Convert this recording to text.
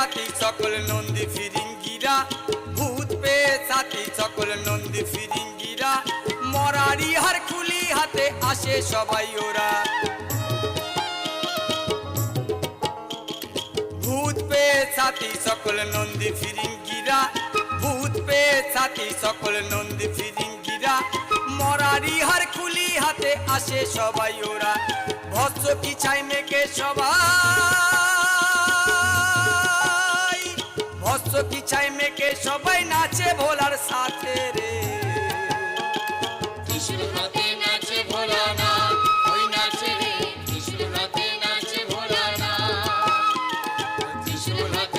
সাথী সকল নন্দী ফিরিঙ্গিরা, ভূত পেয়ে সাথী সকল নন্দী ফিরিঙ্গিরা, মরারি হার খুলি হাতে আসে সবাই ওরা। ভূত পেয়ে সাথী সকল নন্দী ফিরিঙ্গিরা, ভূত পেয়ে সাথী সকল নন্দী ফিরিঙ্গিরা, মরারি হার খুলি হাতে আসে সবাই ওরা। ভস্য কি ছাই মেঘে সবাই, ভস্য কি ছাই মেঘে সবাই নাচে ভোলার সাথে রে। ত্রিশূল হাতে নাচে ভোলানাথ, ওই নাচে রে ত্রিশূল হাতে নাচে ভোলানাথ, ত্রিশূল হাতে